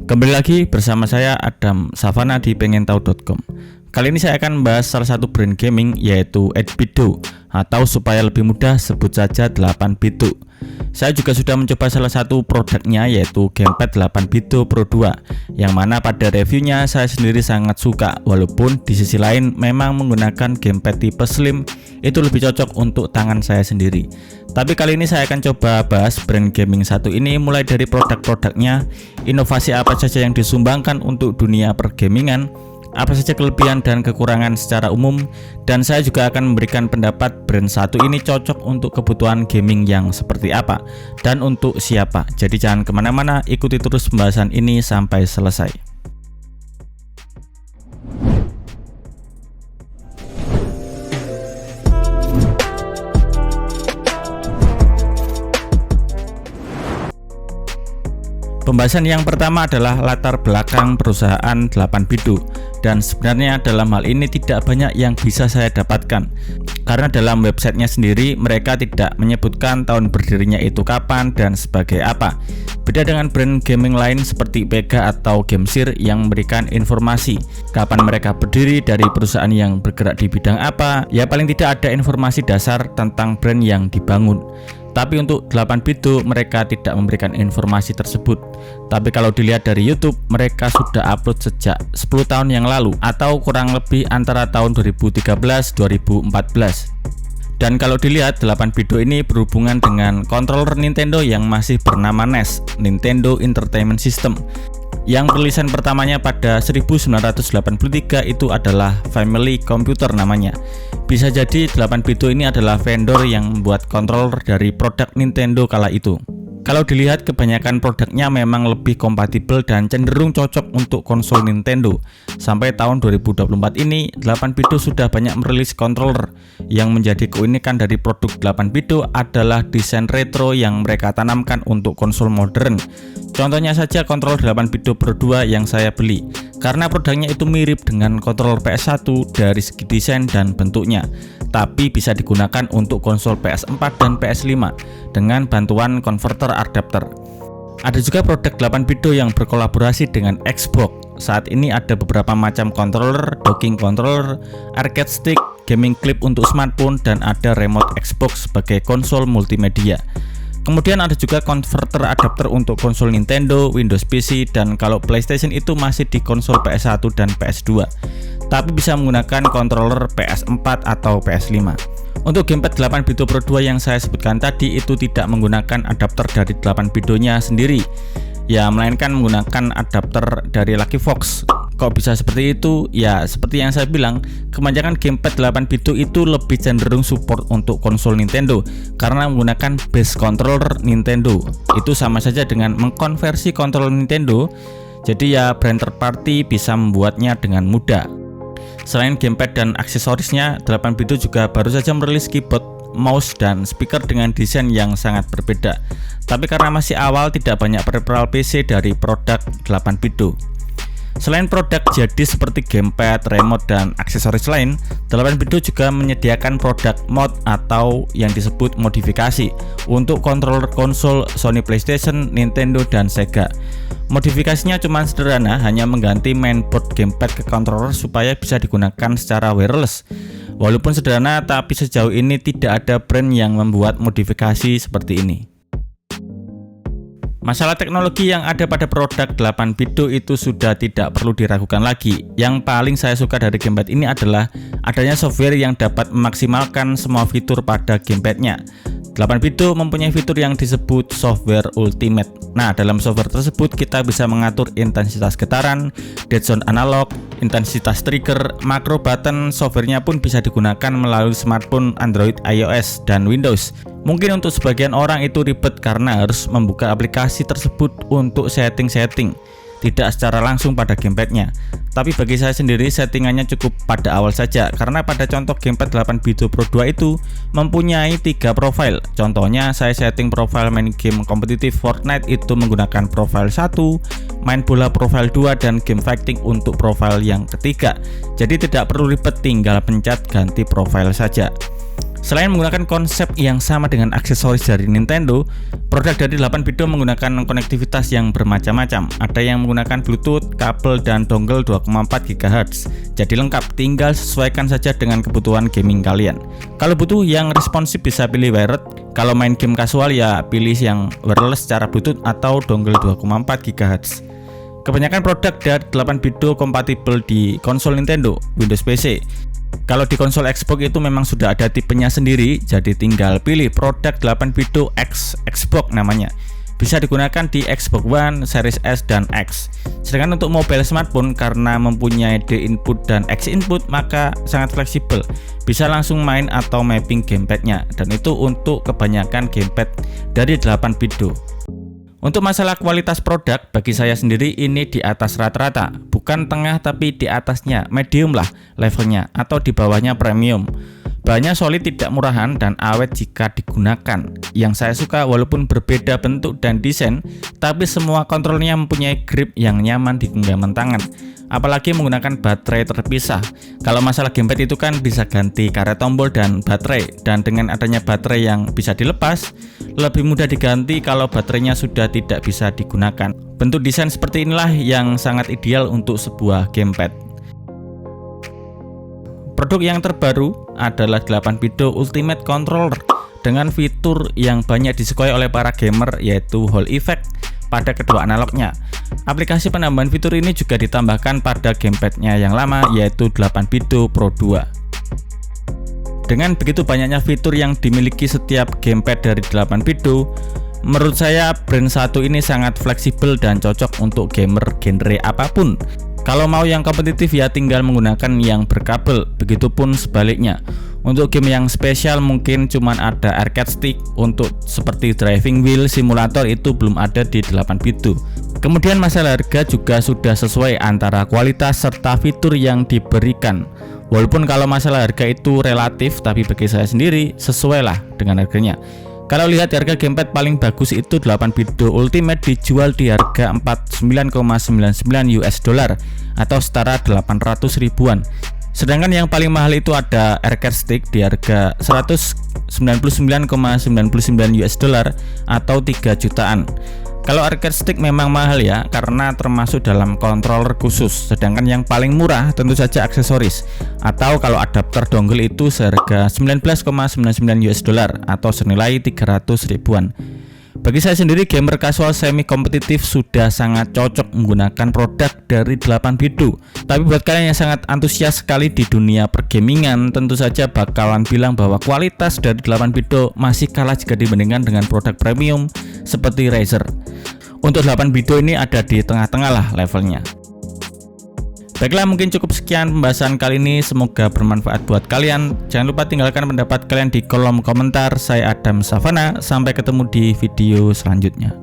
Kembali lagi bersama saya Adam Savana di pengentahu.com. Kali ini saya akan membahas salah satu brand gaming yaitu 8BitDo, atau supaya lebih mudah sebut saja 8BitDo. Saya juga sudah mencoba salah satu produknya yaitu gamepad 8BitDo Pro 2, yang mana pada reviewnya saya sendiri sangat suka, walaupun di sisi lain memang menggunakan gamepad tipe slim itu lebih cocok untuk tangan saya sendiri. Tapi kali ini saya akan coba bahas brand gaming satu ini, mulai dari produk-produknya, inovasi apa saja yang disumbangkan untuk dunia pergamingan, apa saja kelebihan dan kekurangan secara umum, dan saya juga akan memberikan pendapat brand satu ini cocok untuk kebutuhan gaming yang seperti apa dan untuk siapa. Jadi jangan kemana-mana, ikuti terus pembahasan ini sampai selesai. Pembahasan yang pertama adalah latar belakang perusahaan 8BitDo, dan sebenarnya dalam hal ini tidak banyak yang bisa saya dapatkan karena dalam websitenya sendiri mereka tidak menyebutkan tahun berdirinya itu kapan dan sebagai apa. Beda dengan brand gaming lain seperti Pega atau Gamesir yang memberikan informasi kapan mereka berdiri, dari perusahaan yang bergerak di bidang apa, ya paling tidak ada informasi dasar tentang brand yang dibangun. Tapi untuk 8BitDo mereka tidak memberikan informasi tersebut. Tapi kalau dilihat dari YouTube, mereka sudah upload sejak 10 tahun yang lalu, atau kurang lebih antara tahun 2013-2014. Dan kalau dilihat, 8BitDo ini berhubungan dengan controller Nintendo yang masih bernama NES, Nintendo Entertainment System, yang perilisan pertamanya pada 1983 itu adalah Family Computer namanya. Bisa jadi 8BitDo ini adalah vendor yang membuat controller dari produk Nintendo kala itu. Kalau dilihat, kebanyakan produknya memang lebih kompatibel dan cenderung cocok untuk konsol Nintendo. Sampai tahun 2024 ini, 8BitDo sudah banyak merilis controller. Yang menjadi keunikan dari produk 8BitDo adalah desain retro yang mereka tanamkan untuk konsol modern. Contohnya saja controller 8BitDo Pro 2 yang saya beli, karena produknya itu mirip dengan controller PS1 dari segi desain dan bentuknya, tapi bisa digunakan untuk konsol PS4 dan PS5 dengan bantuan converter adapter. Ada juga produk 8BitDo yang berkolaborasi dengan Xbox. Saat ini ada beberapa macam controller, docking controller, arcade stick, gaming clip untuk smartphone, dan ada remote Xbox sebagai konsol multimedia. Kemudian ada juga converter adapter untuk konsol Nintendo, Windows PC, dan kalau PlayStation itu masih di konsol PS1 dan PS2, tapi bisa menggunakan controller PS4 atau PS5. Untuk gamepad 8BitDo Pro 2 yang saya sebutkan tadi itu tidak menggunakan adapter dari 8BitDo-nya sendiri, ya melainkan menggunakan adapter dari Lucky Fox. Kok bisa seperti itu? Ya seperti yang saya bilang, kebanyakan gamepad 8BitDo itu lebih cenderung support untuk konsol Nintendo karena menggunakan base controller Nintendo. Itu sama saja dengan mengkonversi controller Nintendo, jadi ya brand third party bisa membuatnya dengan mudah. Selain gamepad dan aksesorisnya, 8BitDo juga baru saja merilis keyboard, mouse, dan speaker dengan desain yang sangat berbeda. Tapi karena masih awal, tidak banyak peripheral PC dari produk 8BitDo. Selain produk jadi seperti gamepad, remote, dan aksesoris lain, 8BitDo juga menyediakan produk mod atau yang disebut modifikasi untuk controller konsol Sony PlayStation, Nintendo, dan Sega. Modifikasinya cuma sederhana, hanya mengganti mainboard gamepad ke controller supaya bisa digunakan secara wireless. Walaupun sederhana, tapi sejauh ini tidak ada brand yang membuat modifikasi seperti ini. Masalah teknologi yang ada pada produk 8BitDo itu sudah tidak perlu diragukan lagi. Yang paling saya suka dari gamepad ini adalah adanya software yang dapat memaksimalkan semua fitur pada gamepadnya. 8BitDo mempunyai fitur yang disebut software ultimate. Nah, dalam software tersebut kita bisa mengatur intensitas getaran, dead zone analog, intensitas trigger, makro button. Softwarenya pun bisa digunakan melalui smartphone Android, iOS, dan Windows. Mungkin untuk sebagian orang itu ribet karena harus membuka aplikasi tersebut untuk setting-setting, tidak secara langsung pada gamepadnya. Tapi bagi saya sendiri settingannya cukup pada awal saja, karena pada contoh gamepad 8BitDo Pro 2 itu mempunyai 3 profil. Contohnya saya setting profil main game kompetitif Fortnite itu menggunakan profil 1, main bola profil 2, dan game fighting untuk profil yang ketiga. Jadi tidak perlu ribet, tinggal pencet ganti profil saja. Selain menggunakan konsep yang sama dengan aksesoris dari Nintendo, produk dari 8BitDo menggunakan konektivitas yang bermacam-macam. Ada yang menggunakan Bluetooth, kabel, dan dongle 2,4 GHz. Jadi lengkap, tinggal sesuaikan saja dengan kebutuhan gaming kalian. Kalau butuh yang responsif bisa pilih wired. Kalau main game kasual ya pilih yang wireless secara Bluetooth atau dongle 2,4 GHz. Kebanyakan produk dari 8BitDo kompatibel di konsol Nintendo, Windows PC. Kalau di konsol Xbox itu memang sudah ada tipenya sendiri, jadi tinggal pilih produk 8BitDo X Xbox namanya. Bisa digunakan di Xbox One, Series S, dan X. Sedangkan untuk mobile smartphone karena mempunyai D input dan X input maka sangat fleksibel. Bisa langsung main atau mapping gamepadnya, dan itu untuk kebanyakan gamepad dari 8BitDo. Untuk masalah kualitas produk, bagi saya sendiri ini di atas rata-rata, bukan tengah tapi di atasnya, medium lah levelnya, atau di bawahnya premium. Bahannya solid, tidak murahan, dan awet jika digunakan. Yang saya suka walaupun berbeda bentuk dan desain, tapi semua kontrolnya mempunyai grip yang nyaman di genggaman tangan. Apalagi menggunakan baterai terpisah. Kalau masalah gamepad itu kan bisa ganti karet tombol dan baterai, dan dengan adanya baterai yang bisa dilepas, lebih mudah diganti kalau baterainya sudah tidak bisa digunakan. Bentuk desain seperti inilah yang sangat ideal untuk sebuah gamepad. Produk yang terbaru adalah 8BitDo Ultimate Controller dengan fitur yang banyak disukai oleh para gamer, yaitu Hall Effect pada kedua analognya. Aplikasi penambahan fitur ini juga ditambahkan pada gamepadnya yang lama, yaitu 8BitDo Pro 2. Dengan begitu banyaknya fitur yang dimiliki setiap gamepad dari 8BitDo, menurut saya brand satu ini sangat fleksibel dan cocok untuk gamer genre apapun. Kalau mau yang kompetitif ya tinggal menggunakan yang berkabel, begitupun sebaliknya. Untuk game yang spesial mungkin cuman ada arcade stick, untuk seperti driving wheel simulator itu belum ada di 8BitDo. Kemudian masalah harga juga sudah sesuai antara kualitas serta fitur yang diberikan. Walaupun kalau masalah harga itu relatif, tapi bagi saya sendiri sesuai lah dengan harganya. Kalau lihat harga gamepad paling bagus itu 8BitDo Ultimate dijual di harga 49,99 US dollar atau setara 800 ribuan. Sedangkan yang paling mahal itu ada arcade stick di harga 199,99 US dollar atau 3 jutaan. Kalau arcade stick memang mahal ya, karena termasuk dalam controller khusus. Sedangkan yang paling murah tentu saja aksesoris. Atau kalau adapter dongle itu seharga 19,99 US dollar atau senilai 300 ribuan. Bagi saya sendiri, gamer casual semi kompetitif sudah sangat cocok menggunakan produk dari 8BitDo. Tapi buat kalian yang sangat antusias sekali di dunia pergamingan, tentu saja bakalan bilang bahwa kualitas dari 8BitDo masih kalah jika dibandingkan dengan produk premium seperti Razer. Untuk 8BitDo ini ada di tengah-tengah lah levelnya. Baiklah, mungkin cukup sekian pembahasan kali ini, semoga bermanfaat buat kalian. Jangan lupa tinggalkan pendapat kalian di kolom komentar. Saya Adam Savana, sampai ketemu di video selanjutnya.